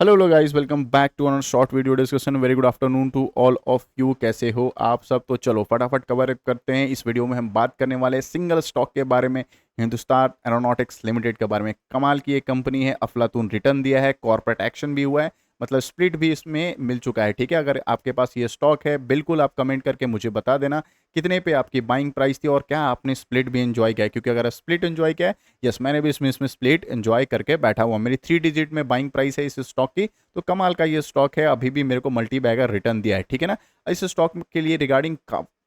Hello hello guys, welcome back to another short video discussion. Very good afternoon to all of you. कैसे हो आप सब? तो चलो फटाफट कवर करते हैं। इस वीडियो में हम बात करने वाले हैं सिंगल स्टॉक के बारे में, हिंदुस्तान एरोनॉटिक्स लिमिटेड के बारे में। कमाल की एक कंपनी है, अफलातून रिटर्न दिया है, कॉर्पोरेट एक्शन भी हुआ है, मतलब स्प्लिट भी इसमें मिल चुका है। ठीक है, अगर आपके पास ये स्टॉक है बिल्कुल आप कमेंट करके मुझे बता देना कितने पे आपकी बाइंग प्राइस थी और क्या आपने स्प्लिट भी एंजॉय किया है। क्योंकि अगर स्प्लिट एंजॉय किया है, यस मैंने भी इसमें स्प्लिट एंजॉय करके बैठा हुआ, मेरी 3 डिजिट में बाइंग प्राइस है इस स्टॉक की। तो कमाल का ये स्टॉक है, अभी भी मेरे को मल्टी बैगर रिटर्न दिया है। ठीक है ना। इस स्टॉक के लिए रिगार्डिंग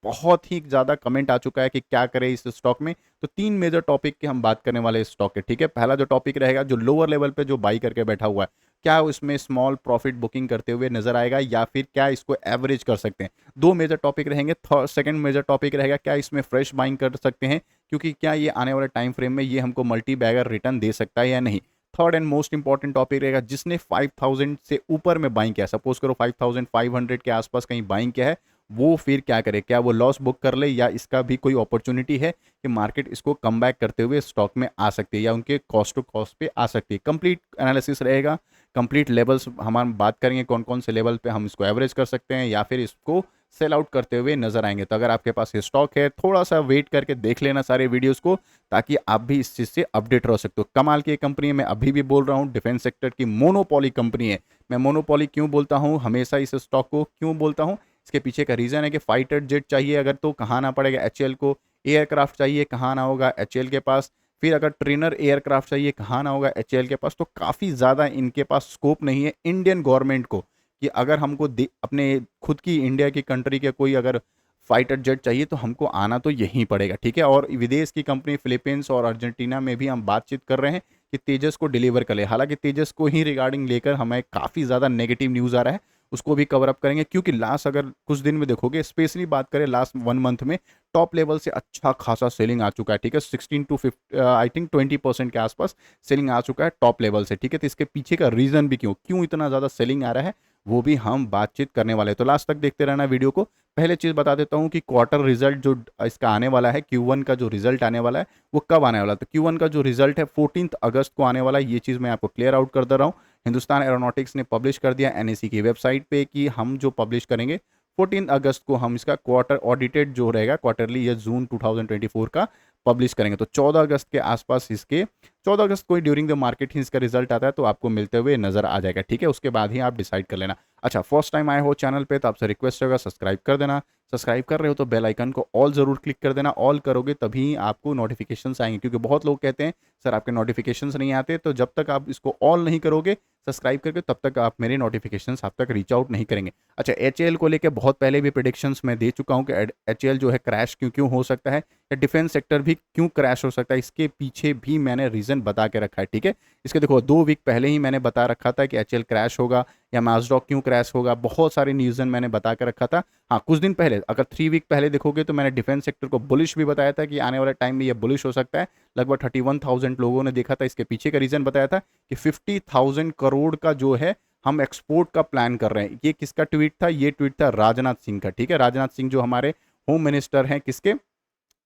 बहुत ही ज़्यादा कमेंट आ चुका है कि क्या करें इस स्टॉक में। तो 3 मेजर टॉपिक की हम बात करने वाले इस स्टॉक के। ठीक है, पहला जो टॉपिक रहेगा, जो लोअर लेवल पे जो बाई करके बैठा हुआ है, क्या उसमें स्मॉल प्रॉफिट बुकिंग करते हुए नजर आएगा या फिर क्या इसको एवरेज कर सकते हैं। 2 मेजर टॉपिक रहेंगे। सेकंड मेजर टॉपिक रहेगा, क्या इसमें फ्रेश बाइंग कर सकते हैं, क्योंकि क्या ये आने वाले टाइम फ्रेम में ये हमको मल्टी बैगर रिटर्न दे सकता है या नहीं। Third and most important topic रहेगा, जिसने 5000 से ऊपर में बाइंग किया, सपोज करो 5500 के आसपास कहीं बाइंग किया है, वो फिर क्या करे, क्या वो लॉस बुक कर ले या इसका भी कोई अपॉर्चुनिटी है कि मार्केट इसको कम बैक करते हुए स्टॉक में आ सकती है या उनके कॉस्ट टू कॉस्ट पे आ सकती है। कंप्लीट एनालिसिस रहेगा, कंप्लीट लेवल्स हम बात करेंगे कौन कौन से लेवल पे हम इसको एवरेज कर सकते हैं या फिर इसको सेल आउट करते हुए नजर आएंगे। तो अगर आपके पास ये स्टॉक है, थोड़ा सा वेट करके देख लेना सारे वीडियोस को, ताकि आप भी इस चीज़ से अपडेट रह सकते हो। कमाल की कंपनी है, मैं अभी भी बोल रहा हूँ, डिफेंस सेक्टर की मोनोपोली कंपनी है। मैं मोनोपोली क्यों बोलता हूँ, हमेशा इस स्टॉक को क्यों बोलता हूँ, इसके पीछे का रीज़न है कि फाइटर जेट चाहिए अगर तो कहाँ आना पड़ेगा एचएएल को, एयरक्राफ्ट चाहिए कहाँ आना होगा एचएएल के पास, फिर अगर ट्रेनर एयरक्राफ्ट चाहिए कहाँ ना होगा एचएएल के पास। तो काफ़ी ज़्यादा इनके पास स्कोप नहीं है इंडियन गवर्नमेंट को कि अगर हमको अपने खुद की इंडिया की कंट्री के कोई अगर फाइटर जेट चाहिए तो हमको आना तो यहीं पड़ेगा। ठीक है, और विदेश की कंपनी फिलीपींस और अर्जेंटीना में भी हम बातचीत कर रहे हैं कि तेजस को डिलीवर कर ले। हालांकि तेजस को ही रिगार्डिंग लेकर हमें काफ़ी ज़्यादा नेगेटिव न्यूज़ आ रहा है, उसको भी कवर अप करेंगे। क्योंकि लास्ट अगर कुछ दिन में देखोगे, स्पेशली बात करें लास्ट 1 मंथ में, टॉप लेवल से अच्छा खासा सेलिंग आ चुका है। ठीक है, 16 to 50 आई थिंक 20% के आसपास सेलिंग आ चुका है टॉप लेवल से। ठीक है, तो इसके पीछे का रीज़न भी क्यों इतना ज़्यादा सेलिंग आ रहा है, वो भी हम बातचीत करने वाले हैं। तो लास्ट तक देखते रहना वीडियो को। पहले चीज़ बता देता हूँ कि क्वार्टर रिजल्ट जो इसका आने वाला है, Q1 का जो रिजल्ट आने वाला है वो कब आने वाला है। तो Q1 का जो रिजल्ट है 14 अगस्त को आने वाला है। ये चीज़ मैं आपको क्लियर आउट कर दे रहा हूँ। हिंदुस्तान एरोनॉटिक्स ने पब्लिश कर दिया एनएसी की वेबसाइट पे कि हम जो पब्लिश करेंगे 14 अगस्त को हम इसका क्वार्टर ऑडिटेड जो रहेगा क्वार्टरली, ये जून 2024 का पब्लिश करेंगे। तो 14 अगस्त के आसपास इसके 14 अगस्त को ड्यूरिंग द मार्केट ही इसका रिजल्ट आता है, तो आपको मिलते हुए नजर आ जाएगा। ठीक है, उसके बाद ही आप डिसाइड कर लेना। अच्छा, फर्स्ट टाइम आए हो चैनल पे तो आपसे रिक्वेस्ट होगा सब्सक्राइब कर देना। सब्सक्राइब कर रहे हो तो बेल आइकन को ऑल जरूर क्लिक कर देना। ऑल करोगे तभी आपको नोटिफिकेशंस आएंगे, क्योंकि बहुत लोग कहते हैं सर आपके नोटिफिकेशंस नहीं आते। तो जब तक आप इसको ऑल नहीं करोगे सब्सक्राइब करके, तब तक आप मेरे नोटिफिकेशंस आप तक रीच आउट नहीं करेंगे। अच्छा, एचएएल को लेकर बहुत पहले भी प्रिडिक्शंस मैं दे चुका हूं कि एचएएल जो है क्रैश क्यों क्यों हो सकता है, या डिफेंस सेक्टर भी क्यों क्रैश हो सकता है, इसके पीछे भी मैंने रीजन बता के रखा है। ठीक है, इसके देखो 2 वीक पहले ही मैंने बता रखा था कि एचएएल क्रैश होगा या मैजडॉक क्यों क्रैश होगा, बहुत सारे रीजन मैंने बता के रखा था। हाँ, कुछ दिन पहले अगर 3 वीक पहले देखोगे तो मैंने डिफेंस सेक्टर को बुलिश भी बताया था कि आने वाले टाइम में ये बुलिश हो सकता है। लगभग 31,000 लोगों ने देखा था। इसके पीछे का रीजन बताया था कि 50,000 करोड़ का जो है हम एक्सपोर्ट का प्लान कर रहे हैं। ये किसका ट्वीट था? ये ट्वीट था राजनाथ सिंह का। ठीक है, राजनाथ सिंह जो हमारे होम मिनिस्टर हैं, किसके,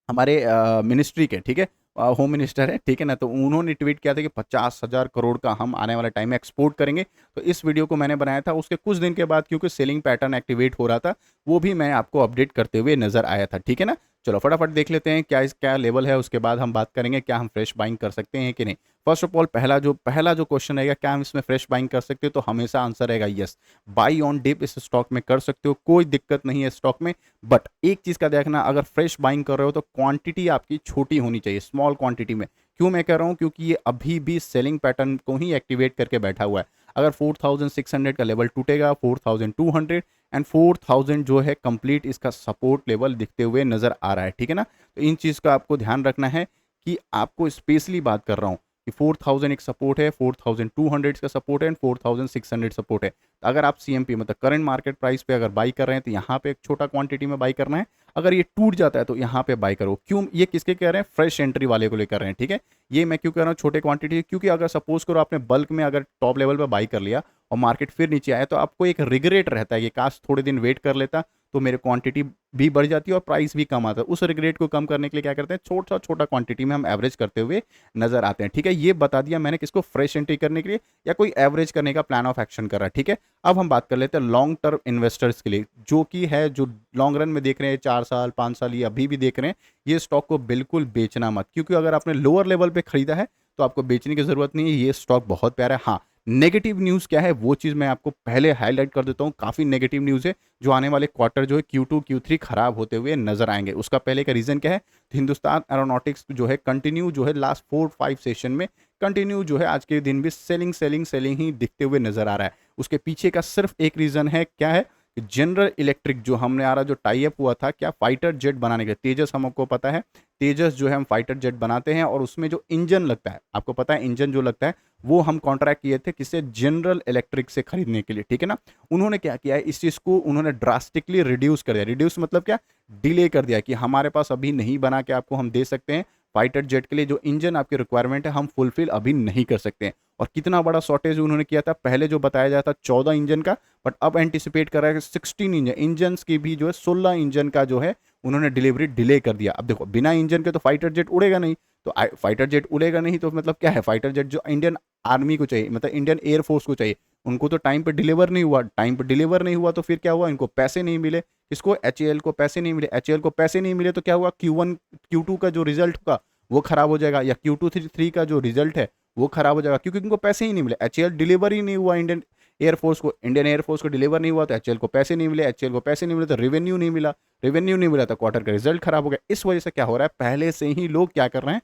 हमारे मिनिस्ट्री के। ठीक है, होम मिनिस्टर है। ठीक है ना, तो उन्होंने ट्वीट किया था कि 50,000 करोड़ का हम आने वाले टाइम में एक्सपोर्ट करेंगे। तो इस वीडियो को मैंने बनाया था उसके कुछ दिन के बाद, क्योंकि सेलिंग पैटर्न एक्टिवेट हो रहा था, वो भी मैं आपको अपडेट करते हुए नजर आया था। ठीक है ना, चलो फटाफट देख लेते हैं क्या लेवल है, उसके बाद हम बात करेंगे क्या हम फ्रेश बाइंग कर सकते हैं कि नहीं। फर्स्ट ऑफ ऑल पहला जो क्वेश्चन रहेगा, क्या हम इसमें फ्रेश बाइंग कर सकते हो, तो हमेशा आंसर रहेगा यस। बाई ऑन डिप इस स्टॉक में कर सकते हो, कोई दिक्कत नहीं है स्टॉक में। बट एक चीज का देखना, अगर फ्रेश बाइंग कर रहे हो तो क्वांटिटी आपकी छोटी होनी चाहिए, स्मॉल क्वांटिटी में। क्यों मैं कह रहा हूं, क्योंकि ये अभी भी सेलिंग पैटर्न को ही एक्टिवेट करके बैठा हुआ है। अगर 4600 का लेवल टूटेगा, 4200 एंड 4000 जो है कंप्लीट इसका सपोर्ट लेवल दिखते हुए नजर आ रहा है। ठीक है ना, तो इन चीज का आपको ध्यान रखना है कि आपको स्पेशली बात कर रहा हूं कि 4000 एक सपोर्ट है, 4200 का सपोर्ट है एंड 4600 सपोर्ट है। तो अगर आप सीएमपी मतलब करंट मार्केट प्राइस पे अगर बाई कर रहे हैं तो यहाँ पे एक छोटा क्वांटिटी में बाई करना है। अगर ये टूट जाता है तो यहाँ पे बाई करो। क्यों ये किसके कह रहे हैं? फ्रेश एंट्री वाले को लेकर रहे हैं। ठीक है, ये मैं क्यों कह रहा हूँ छोटे क्वांटिटी, क्योंकि अगर सपोज करो आपने बल्क में अगर टॉप लेवल पर बाई कर लिया और मार्केट फिर नीचे आया, तो आपको एक रिग्रेट रहता है कि काश थोड़े दिन वेट कर लेता तो मेरे क्वांटिटी भी बढ़ जाती है और प्राइस भी कम आता है। उस रिग्रेट को कम करने के लिए क्या करते हैं, छोटा छोटा क्वांटिटी में हम एवरेज करते हुए नजर आते हैं। ठीक है, ये बता दिया मैंने किसको, फ्रेश एंट्री करने के लिए या कोई एवरेज करने का प्लान ऑफ एक्शन कर रहा है। ठीक है, अब हम बात कर लेते हैं लॉन्ग टर्म इन्वेस्टर्स के लिए, जो कि है जो लॉन्ग रन में देख रहे हैं, 4 साल 5 साल या अभी भी देख रहे हैं, ये स्टॉक को बिल्कुल बेचना मत, क्योंकि अगर आपने लोअर लेवल पे खरीदा है तो आपको बेचने की जरूरत नहीं है। ये स्टॉक बहुत प्यारा है। हाँ, नेगेटिव न्यूज़ क्या है वो चीज़ मैं आपको पहले हाईलाइट कर देता हूँ। काफ़ी नेगेटिव न्यूज़ है, जो आने वाले क्वार्टर जो है Q2 Q3 खराब होते हुए नजर आएंगे। उसका पहले का रीज़न क्या है, तो हिंदुस्तान एरोनॉटिक्स जो है कंटिन्यू जो है लास्ट 4-5 सेशन में कंटिन्यू जो है आज के दिन भी सेलिंग सेलिंग सेलिंग ही दिखते हुए नजर आ रहा है। उसके पीछे का सिर्फ एक रीज़न है, क्या है, जनरल इलेक्ट्रिक जो हमने आ रहा जो टाई अप हुआ था क्या, फाइटर जेट बनाने के लिए। तेजस हमको पता है, तेजस जो है हम फाइटर जेट बनाते हैं और उसमें जो इंजन लगता है, आपको पता है इंजन जो लगता है, वो हम कॉन्ट्रैक्ट किए थे किससे, जनरल इलेक्ट्रिक से खरीदने के लिए। ठीक है ना, उन्होंने क्या किया है, इस चीज़ को उन्होंने ड्रास्टिकली रिड्यूस कर दिया। रिड्यूस मतलब क्या, डिले कर दिया कि हमारे पास अभी नहीं बना के आपको हम दे सकते हैं। फाइटर जेट के लिए जो इंजन आपकी रिक्वायरमेंट है हम फुलफिल अभी नहीं कर सकते हैं। और कितना बड़ा शॉर्टेज उन्होंने किया था, पहले जो बताया जाता 14 इंजन का, बट अब एंटिसिपेट कर रहा है कि 16 इंजन की भी जो है 16 इंजन का जो है उन्होंने डिलीवरी डिले कर दिया। अब देखो, बिना इंजन के तो फाइटर जेट उड़ेगा नहीं, तो फाइटर जेट उड़ेगा नहीं तो मतलब क्या है, फाइटर जेट जो इंडियन आर्मी को चाहिए, मतलब इंडियन एयरफोर्स को चाहिए, उनको तो टाइम पे डिलीवर नहीं हुआ। टाइम पे डिलीवर नहीं हुआ तो फिर क्या हुआ, इनको पैसे नहीं मिले। किसको, HAL को पैसे नहीं मिले। HAL को पैसे नहीं मिले तो क्या हुआ, Q1 Q2 का जो रिजल्ट होगा वो खराब हो जाएगा, या Q2 3 का जो रिजल्ट है वो खराब हो जाएगा, क्योंकि इनको पैसे ही नहीं मिले। HAL डिलीवर ही नहीं हुआ इंडियन एयरफोर्स को डिलीवर नहीं हुआ, तो HAL को पैसे नहीं मिले। HAL को पैसे नहीं मिले तो रेवेन्यू नहीं मिला, रेवेन्यू नहीं मिला तो क्वार्टर का रिजल्ट खराब हो गया। इस वजह से क्या हो रहा है, पहले से ही लोग क्या कर रहे हैं,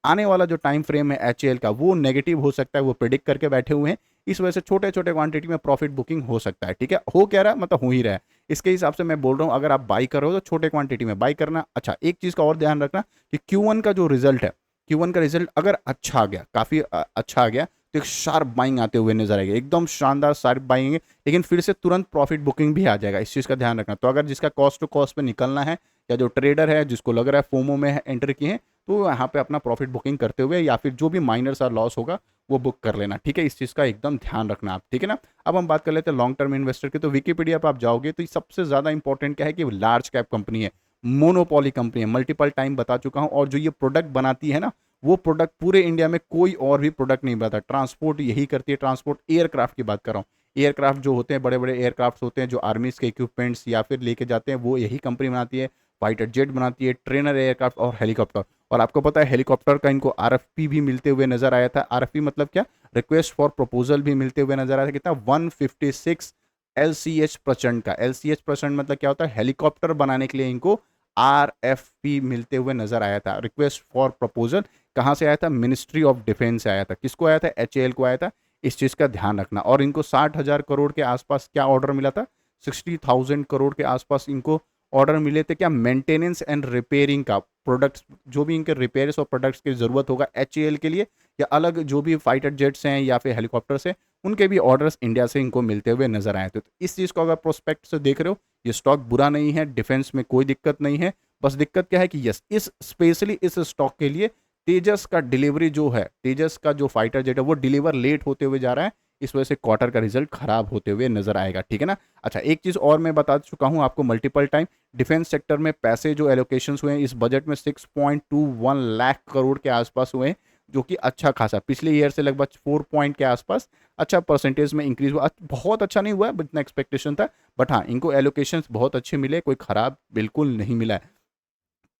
आने वाला जो टाइम फ्रेम है HAL का वो नेगेटिव हो सकता है, वो प्रिडिक्ट करके बैठे हुए हैं। इस वजह से छोटे छोटे क्वांटिटी में प्रॉफिट बुकिंग हो सकता है। ठीक है, हो क्या रहा है, मतलब हो ही रहा है। इसके हिसाब से मैं बोल रहा हूँ, अगर आप बाई कर रहे हो तो छोटे क्वांटिटी में बाई करना। अच्छा, एक चीज़ का और ध्यान रखना कि Q1 का जो रिजल्ट है, Q1 का रिजल्ट अगर अच्छा आ गया, काफ़ी अच्छा आ गया, तो एक शार्प बाइंग आते हुए नजर आएगी, एकदम शानदार शार्प बाइंग है, लेकिन फिर से तुरंत प्रॉफिट बुकिंग भी आ जाएगा। इस चीज़ का ध्यान रखना। तो अगर जिसका कॉस्ट टू कॉस्ट पे निकलना है, या जो ट्रेडर है जिसको लग रहा है फोमो में एंटर किए हैं, तो यहाँ पे अपना प्रॉफिट बुकिंग करते हुए या फिर जो भी माइनर सा लॉस होगा वो बुक कर लेना। ठीक है, इस चीज़ का एकदम ध्यान रखना आप। ठीक है ना, अब हम बात कर लेते हैं लॉन्ग टर्म इन्वेस्टर की। तो विकीपीडिया पर आप जाओगे तो सबसे ज़्यादा इंपॉर्टेंट क्या है कि लार्ज कैप कंपनी है, मोनोपोली कंपनी है, मल्टीपल टाइम बता चुका हूँ। और जो ये प्रोडक्ट बनाती है ना, वो प्रोडक्ट पूरे इंडिया में कोई और भी प्रोडक्ट नहीं बनाता। ट्रांसपोर्ट यही करती है, ट्रांसपोर्ट एयरक्राफ्ट की बात कर रहा हूँ। एयरक्राफ्ट जो होते हैं, बड़े बड़े एयरक्राफ्ट होते हैं जो आर्मीज के इक्विपमेंट्स या फिर लेके जाते हैं, वो यही कंपनी बनाती है। फाइटर जेट बनाती है, ट्रेनर एयरक्राफ्ट और हेलीकॉप्टर। और आपको पता है हेलीकॉप्टर का इनको RFP भी मिलते हुए नजर आया था। RFP मतलब क्या, रिक्वेस्ट फॉर प्रपोजल भी मिलते हुए नजर आया था। कितना, 156 LCH प्रचंड का। LCH प्रचंड मतलब क्या होता है, हेलीकॉप्टर बनाने के लिए इनको RFP मिलते हुए नजर आया था, रिक्वेस्ट फॉर प्रपोजल। कहाँ से आया था, मिनिस्ट्री ऑफ डिफेंस से आया था। किसको आया था, HAL को आया था। इस चीज़ का ध्यान रखना। और इनको 60,000 करोड़ के आसपास क्या ऑर्डर मिला था, 60,000 करोड़ के आसपास इनको ऑर्डर मिले थे। क्या, मेंटेनेंस एंड रिपेयरिंग का, प्रोडक्ट्स जो भी इनके रिपेयर्स और प्रोडक्ट्स की ज़रूरत होगा HAL के लिए, या अलग जो भी फाइटर जेट्स हैं या फिर हेलीकॉप्टर्स हैं, उनके भी ऑर्डर्स इंडिया से इनको मिलते हुए नजर आए थे। तो इस चीज़ को अगर प्रोस्पेक्ट से देख रहे हो, ये स्टॉक बुरा नहीं है, डिफेंस में कोई दिक्कत नहीं है। बस दिक्कत क्या है कि यस, इस स्पेशली इस स्टॉक के लिए तेजस का डिलीवरी जो है, तेजस का जो फाइटर जेट है वो डिलीवर लेट होते हुए जा रहा है। इस वजह से क्वार्टर का रिजल्ट खराब होते हुए नजर आएगा। ठीक है ना। अच्छा, एक चीज़ और मैं बता चुका हूं आपको मल्टीपल टाइम, डिफेंस सेक्टर में पैसे जो एलोकेशंस हुए हैं इस बजट में 6.21 लाख करोड़ के आसपास हुए हैं, जो कि अच्छा खासा पिछले ईयर से लगभग 4 पॉइंट के आसपास अच्छा परसेंटेज में इंक्रीज हुआ। बहुत अच्छा नहीं हुआ है, इतना एक्सपेक्टेशन था, बट हाँ इनको एलोकेशंस बहुत अच्छे मिले, कोई खराब बिल्कुल नहीं मिला है।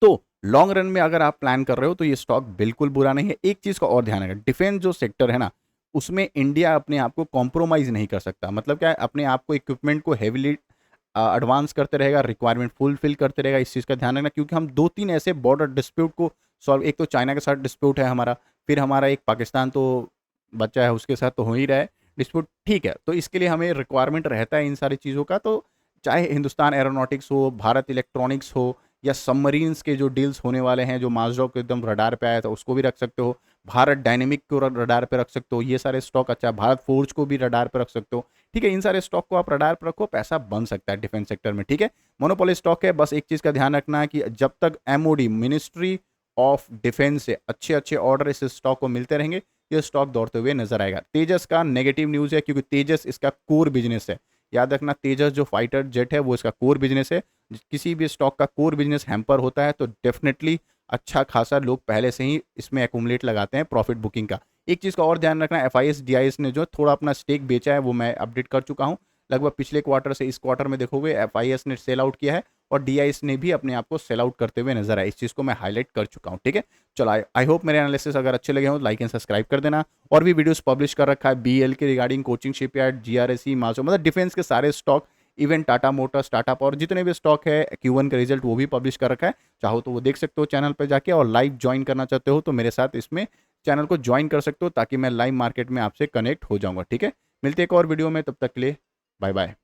तो लॉन्ग रन में अगर आप प्लान कर रहे हो तो ये स्टॉक बिल्कुल बुरा नहीं है। एक चीज का और ध्यान रखना, डिफेंस जो सेक्टर है ना, उसमें इंडिया अपने आप को कॉम्प्रोमाइज नहीं कर सकता। मतलब क्या है, अपने आप को इक्विपमेंट को हेवीली एडवांस करते रहेगा, रिक्वायरमेंट फुलफिल करते रहेगा। इस चीज़ का ध्यान रखना, क्योंकि हम 2-3 ऐसे बॉर्डर डिस्प्यूट को सॉल्व, एक तो चाइना के साथ डिस्प्यूट है हमारा, फिर हमारा एक पाकिस्तान तो बच्चा है उसके साथ तो हो ही रहा है डिस्प्यूट। ठीक है, तो इसके लिए हमें रिक्वायरमेंट रहता है इन सारी चीज़ों का। तो चाहे हिंदुस्तान एरोनॉटिक्स हो, भारत इलेक्ट्रॉनिक्स हो, या सबमरीन्स के जो डील्स होने वाले हैं, जो माजडॉ के एकदम रडार पे आया था उसको भी रख सकते हो, भारत डायनेमिक को रडार पे रख सकते हो, ये सारे स्टॉक। अच्छा, भारत फोर्ज को भी रडार पे रख सकते हो। ठीक है, इन सारे स्टॉक को आप रडार पर रखो, पैसा बन सकता है डिफेंस सेक्टर में। ठीक है, मोनोपोली स्टॉक है। बस एक चीज़ का ध्यान रखना है कि जब तक MOD मिनिस्ट्री ऑफ डिफेंस से अच्छे अच्छे ऑर्डर इस स्टॉक को मिलते रहेंगे, ये स्टॉक दौड़ते हुए नजर आएगा। तेजस का नेगेटिव न्यूज़ है, क्योंकि तेजस इसका कोर बिजनेस है। याद रखना, तेजस जो फाइटर जेट है वो इसका कोर बिजनेस है, किसी भी स्टॉक का कोर बिजनेस हैम्पर होता है तो डेफिनेटली अच्छा खासा लोग पहले से ही इसमें एक्यूमुलेट लगाते हैं प्रॉफिट बुकिंग का। एक चीज़ का और ध्यान रखना, एफआईएस डीआईएस ने जो थोड़ा अपना स्टेक बेचा है वो मैं अपडेट कर चुका हूँ। लगभग पिछले क्वार्टर से इस क्वार्टर में देखोगे एफआईएस ने सेल आउट किया है और डीआईएस ने भी अपने आप को सेल आउट करते हुए नजर आया। इस चीज़ को मैं हाईलाइट कर चुका हूँ। ठीक है, चलो आई होप मेरे एनालिसिस अगर अच्छे लगे हो लाइक एंड सब्सक्राइब कर देना। और भी वीडियोस पब्लिश कर रखा है बीएल के रिगार्डिंग, कोचिंग शिपयार्ड, जीआरएसई, मासो, मतलब डिफेंस के सारे stock, even Tata Motors, Tata power, जितने भी स्टॉक है Q1 का रिजल्ट वो भी पब्लिश कर रखा है। चाहो तो वो देख सकते हो चैनल पर जाके, और लाइव ज्वाइन करना चाहते हो तो मेरे साथ इसमें चैनल को ज्वाइन कर सकते हो ताकि मैं लाइव मार्केट में आपसे कनेक्ट हो जाऊंगा। ठीक है, मिलते एक और वीडियो में, तब तक के लिए बाय बाय।